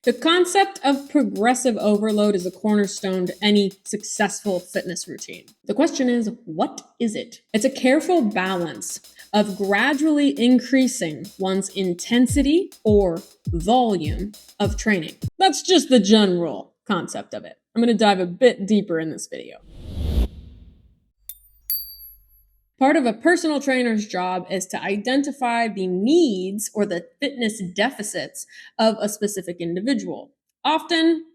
The concept of progressive overload is a cornerstone to any successful fitness routine. The question is, what is it? It's a careful balance of gradually increasing one's intensity or volume of training. That's just the general concept of it. I'm going to dive a bit deeper in this video. Part of a personal trainer's job is to identify the needs or the fitness deficits of a specific individual. Often,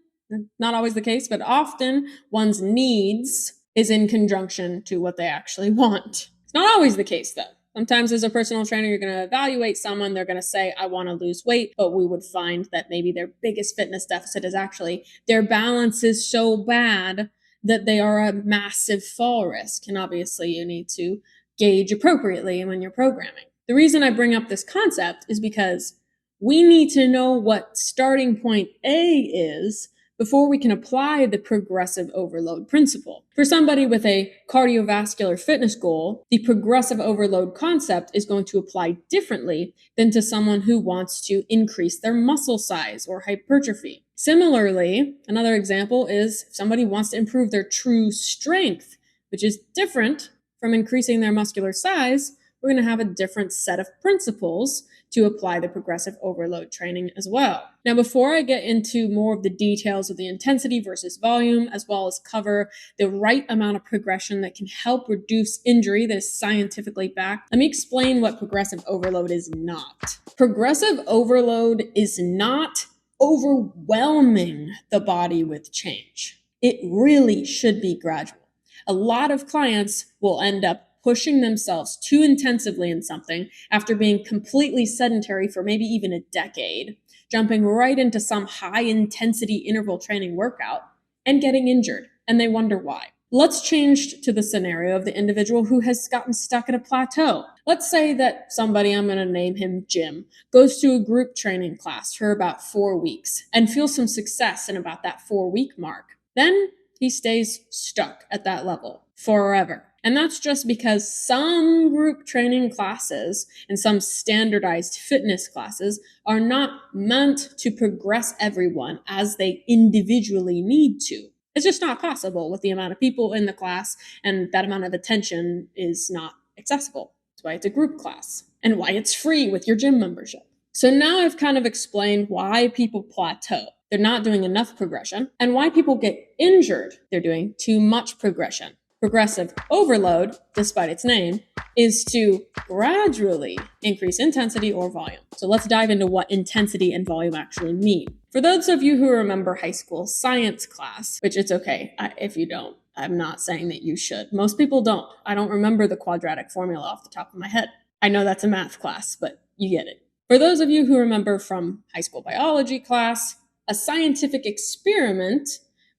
not always the case, but often one's needs is in conjunction to what they actually want. It's not always the case though. Sometimes as a personal trainer, you're going to evaluate someone, they're going to say, I want to lose weight, but we would find that maybe their biggest fitness deficit is actually their balance is so bad that they are a massive fall risk. And obviously you need to gauge appropriately when you're programming. The reason I bring up this concept is because we need to know what starting point A is before we can apply the progressive overload principle. For somebody with a cardiovascular fitness goal, the progressive overload concept is going to apply differently than to someone who wants to increase their muscle size or hypertrophy. Similarly, another example is if somebody wants to improve their true strength, which is different from increasing their muscular size, we're going to have a different set of principles to apply the progressive overload training as well. Now, before I get into more of the details of the intensity versus volume, as well as cover the right amount of progression that can help reduce injury that is scientifically backed, let me explain what progressive overload is not. Progressive overload is not overwhelming the body with change. It really should be gradual. A lot of clients will end up pushing themselves too intensively in something after being completely sedentary for maybe even a decade, jumping right into some high intensity interval training workout and getting injured, and they wonder why. Let's change to the scenario of the individual who has gotten stuck at a plateau. Let's say that somebody, I'm going to name him Jim, goes to a group training class for about 4 weeks and feels some success in about that 4-week mark. Then he stays stuck at that level forever. And that's just because some group training classes and some standardized fitness classes are not meant to progress everyone as they individually need to. It's just not possible with the amount of people in the class, and that amount of attention is not accessible. That's why it's a group class and why it's free with your gym membership. So now I've kind of explained why people plateau. They're not doing enough progression, and why people get injured. They're doing too much progression. Progressive overload, despite its name, is to gradually increase intensity or volume. So let's dive into what intensity and volume actually mean. For those of you who remember high school science class, which it's okay if you don't, I'm not saying that you should. Most people don't. I don't remember the quadratic formula off the top of my head. I know that's a math class, but you get it. For those of you who remember from high school biology class, a scientific experiment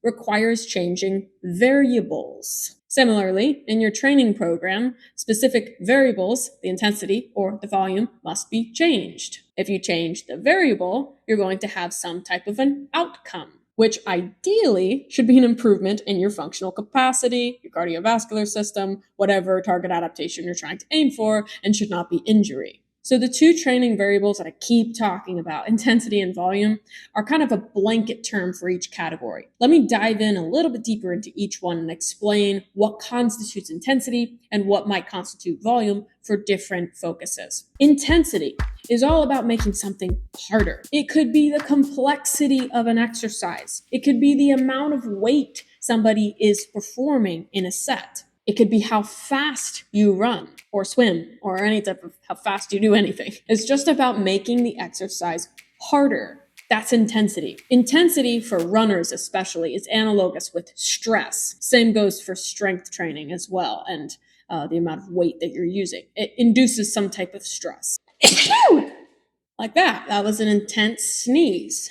requires changing variables. Similarly, in your training program, specific variables, the intensity or the volume, must be changed. If you change the variable, you're going to have some type of an outcome, which ideally should be an improvement in your functional capacity, your cardiovascular system, whatever target adaptation you're trying to aim for, and should not be injury. So the two training variables that I keep talking about, intensity and volume, are kind of a blanket term for each category. Let me dive in a little bit deeper into each one and explain what constitutes intensity and what might constitute volume for different focuses. Intensity is all about making something harder. It could be the complexity of an exercise. It could be the amount of weight somebody is performing in a set. It could be how fast you run or swim or any type of how fast you do anything. It's just about making the exercise harder. That's intensity. Intensity for runners especially is analogous with stress. Same goes for strength training as well, and the amount of weight that you're using. It induces some type of stress. Like that. That was an intense sneeze.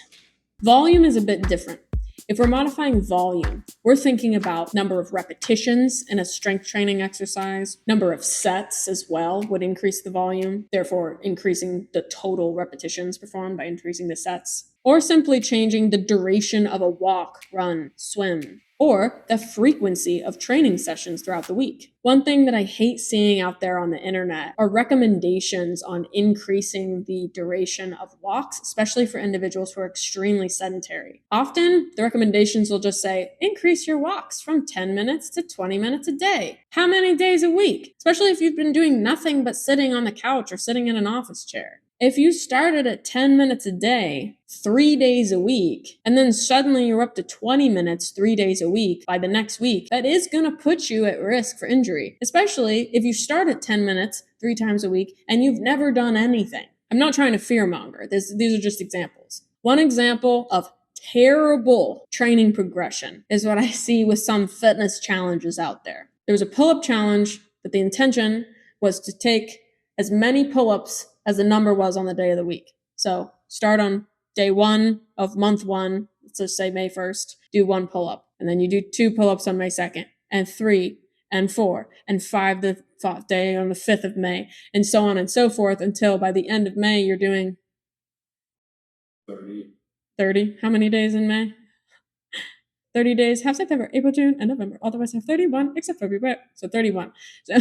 Volume is a bit different. If we're modifying volume, we're thinking about number of repetitions in a strength training exercise. Number of sets as well would increase the volume, therefore increasing the total repetitions performed by increasing the sets. or simply changing the duration of a walk, run, swim, or the frequency of training sessions throughout the week. One thing that I hate seeing out there on the internet are recommendations on increasing the duration of walks, especially for individuals who are extremely sedentary. Often, the recommendations will just say, increase your walks from 10 minutes to 20 minutes a day. How many days a week? Especially if you've been doing nothing but sitting on the couch or sitting in an office chair. If you started at 10 minutes a day, 3 days a week, and then suddenly you're up to 20 minutes 3 days a week by the next week, that is going to put you at risk for injury, especially if you start at 10 minutes 3 times a week and you've never done anything. I'm not trying to fearmonger. These are just examples. One example of terrible training progression is what I see with some fitness challenges out there. There was a pull-up challenge that the intention was to take as many pull-ups as the number was on the day of the week. So start on day 1 of month 1, let's just say May 1st, do 1 pull-up. And then you do 2 pull-ups on May 2nd, and 3, and 4, and 5 the day on the 5th of May, and so on and so forth until by the end of May you're doing 30. How many days in May? 30 days, have September, April, June, and November. Otherwise have 31, except February. So 31. So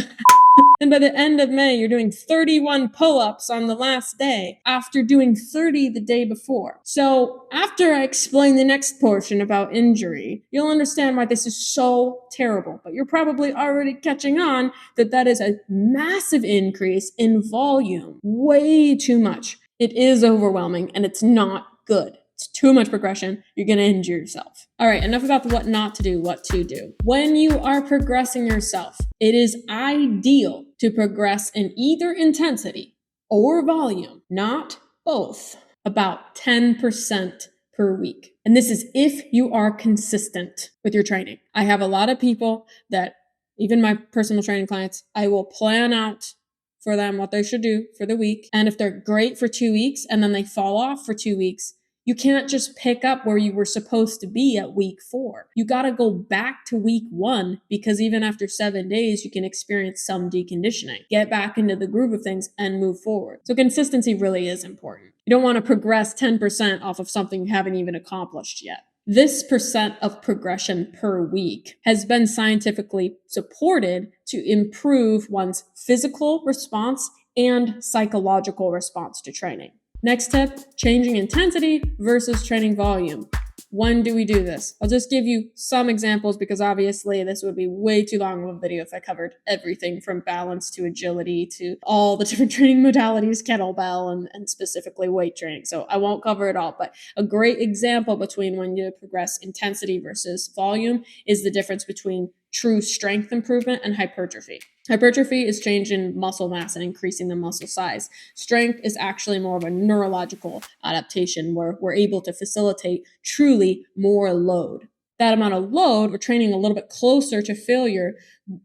and by the end of May, you're doing 31 pull-ups on the last day after doing 30 the day before. So after I explain the next portion about injury, you'll understand why this is so terrible. But you're probably already catching on that is a massive increase in volume. Way too much. It is overwhelming and it's not good. It's too much progression. You're going to injure yourself. All right, enough about what not to do, what to do. When you are progressing yourself, it is ideal to progress in either intensity or volume, not both, about 10% per week. And this is if you are consistent with your training. I have a lot of people that, even my personal training clients, I will plan out for them what they should do for the week. And if they're great for 2 weeks and then they fall off for 2 weeks, you can't just pick up where you were supposed to be at week 4. You got to go back to week 1 because even after 7 days, you can experience some deconditioning. Get back into the groove of things and move forward. So consistency really is important. You don't want to progress 10% off of something you haven't even accomplished yet. This percent of progression per week has been scientifically supported to improve one's physical response and psychological response to training. Next tip, changing intensity versus training volume. When do we do this? I'll just give you some examples because obviously this would be way too long of a video if I covered everything from balance to agility to all the different training modalities, kettlebell, and specifically weight training. So I won't cover it all, but a great example between when you progress intensity versus volume is the difference between true strength improvement and hypertrophy. Hypertrophy is change in muscle mass and increasing the muscle size. Strength is actually more of a neurological adaptation where we're able to facilitate truly more load. That amount of load, we're training a little bit closer to failure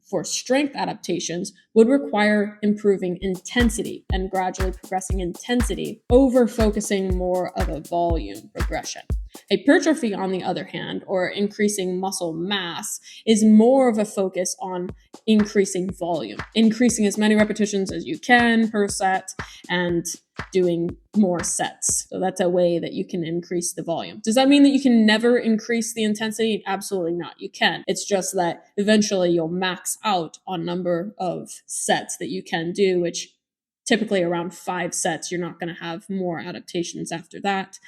for strength adaptations, would require improving intensity and gradually progressing intensity over focusing more of a volume progression. Hypertrophy, on the other hand, or increasing muscle mass, is more of a focus on increasing volume, increasing as many repetitions as you can per set and doing more sets. So that's a way that you can increase the volume. Does that mean that you can never increase the intensity? Absolutely not. You can. It's just that eventually you'll max out on number of sets that you can do, which typically around 5 sets, you're not going to have more adaptations after that.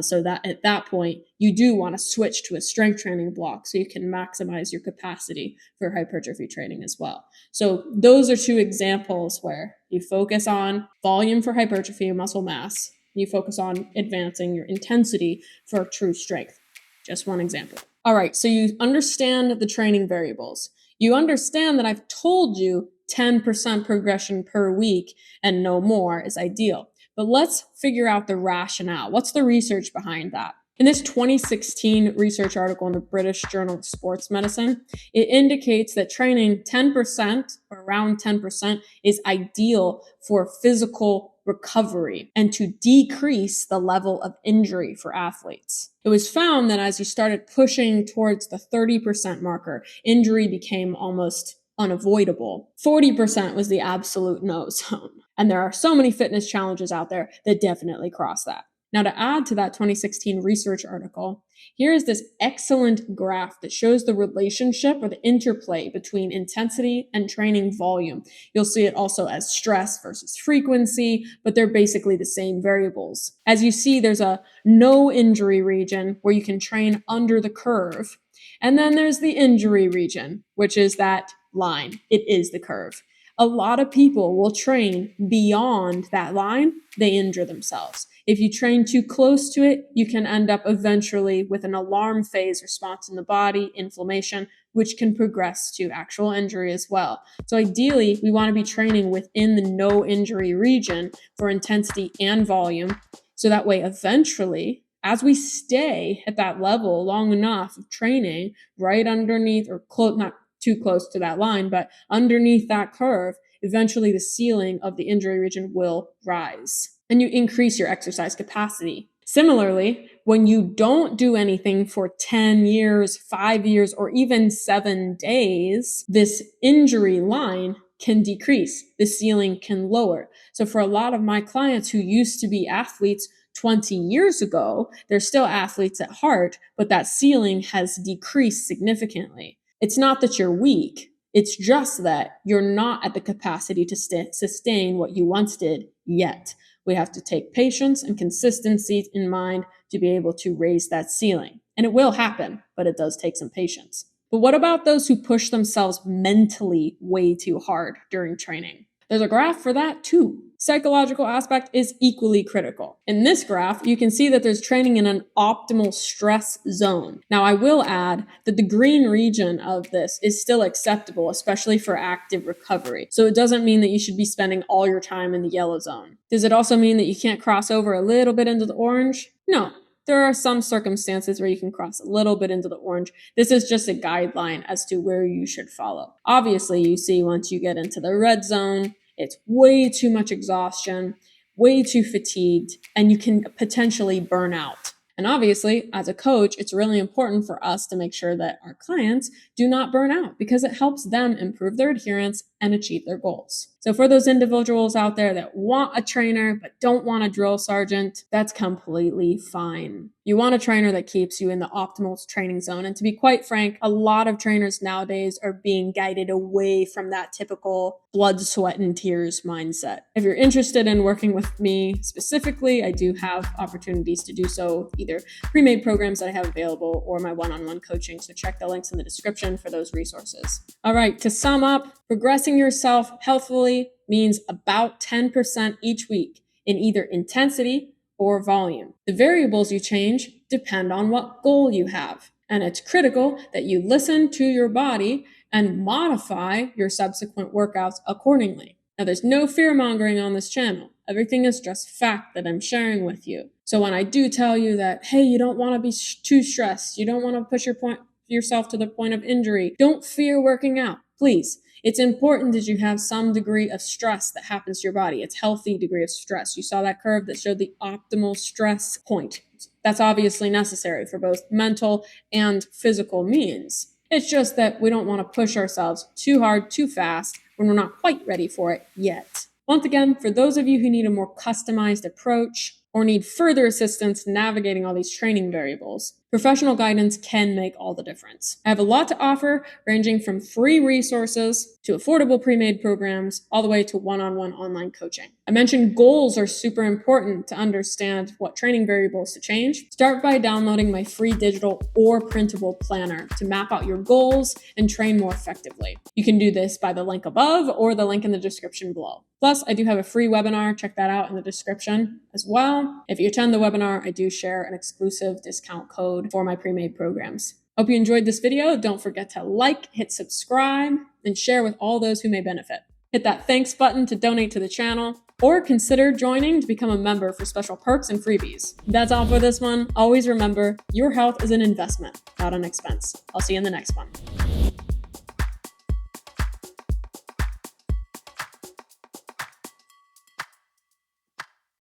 So that at that point, you do want to switch to a strength training block so you can maximize your capacity for hypertrophy training as well. So those are 2 examples where you focus on volume for hypertrophy and muscle mass. You focus on advancing your intensity for true strength. Just one example. All right, so you understand the training variables. You understand that I've told you 10% progression per week and no more is ideal. But let's figure out the rationale. What's the research behind that? In this 2016 research article in the British Journal of Sports Medicine, it indicates that training 10% or around 10% is ideal for physical recovery and to decrease the level of injury for athletes. It was found that as you started pushing towards the 30% marker, injury became almost unavoidable. 40% was the absolute no zone. And there are so many fitness challenges out there that definitely cross that. Now, to add to that 2016 research article, here is this excellent graph that shows the relationship or the interplay between intensity and training volume. You'll see it also as stress versus frequency, but they're basically the same variables. As you see, there's a no injury region where you can train under the curve. And then there's the injury region, which is that line. It is the curve. A lot of people will train beyond that line, they injure themselves. If you train too close to it, you can end up eventually with an alarm phase response in the body, inflammation, which can progress to actual injury as well. So ideally, we want to be training within the no injury region for intensity and volume. So that way, eventually, as we stay at that level long enough of training right underneath or not too close to that line, but underneath that curve, eventually the ceiling of the injury region will rise and you increase your exercise capacity. Similarly, when you don't do anything for 10 years, 5 years, or even 7 days, this injury line can decrease, the ceiling can lower. So for a lot of my clients who used to be athletes 20 years ago, they're still athletes at heart, but that ceiling has decreased significantly. It's not that you're weak. It's just that you're not at the capacity to sustain what you once did yet. We have to take patience and consistency in mind to be able to raise that ceiling. And it will happen, but it does take some patience. But what about those who push themselves mentally way too hard during training? There's a graph for that too. Psychological aspect is equally critical. In this graph, you can see that there's training in an optimal stress zone. Now, I will add that the green region of this is still acceptable, especially for active recovery. So it doesn't mean that you should be spending all your time in the yellow zone. Does it also mean that you can't cross over a little bit into the orange? No. There are some circumstances where you can cross a little bit into the orange. This is just a guideline as to where you should follow. Obviously, you see once you get into the red zone, it's way too much exhaustion, way too fatigued, and you can potentially burn out. And obviously, as a coach, it's really important for us to make sure that our clients do not burn out because it helps them improve their adherence and achieve their goals. So for those individuals out there that want a trainer but don't want a drill sergeant, that's completely fine. You want a trainer that keeps you in the optimal training zone. And to be quite frank, a lot of trainers nowadays are being guided away from that typical blood, sweat, and tears mindset. If you're interested in working with me specifically, I do have opportunities to do so, either pre-made programs that I have available or my one-on-one coaching. So check the links in the description for those resources. All right, to sum up, progressing yourself healthfully means about 10% each week in either intensity or volume. The variables you change depend on what goal you have. And it's critical that you listen to your body and modify your subsequent workouts accordingly. Now, there's no fear mongering on this channel. Everything is just fact that I'm sharing with you. So when I do tell you that, hey, you don't want to be too stressed, you don't want to push yourself to the point of injury, don't fear working out, please. It's important that you have some degree of stress that happens to your body. It's a healthy degree of stress. You saw that curve that showed the optimal stress point. That's obviously necessary for both mental and physical means. It's just that we don't want to push ourselves too hard, too fast when we're not quite ready for it yet. Once again, for those of you who need a more customized approach or need further assistance navigating all these training variables, professional guidance can make all the difference. I have a lot to offer, ranging from free resources to affordable pre-made programs, all the way to one-on-one online coaching. I mentioned goals are super important to understand what training variables to change. Start by downloading my free digital or printable planner to map out your goals and train more effectively. You can do this by the link above or the link in the description below. Plus, I do have a free webinar. Check that out in the description as well. If you attend the webinar, I do share an exclusive discount code for my pre-made programs. Hope you enjoyed this video. Don't forget to like, hit subscribe, and share with all those who may benefit. Hit that thanks button to donate to the channel, or consider joining to become a member for special perks and freebies. That's all for this one. Always remember, your health is an investment, not an expense. I'll see you in the next one.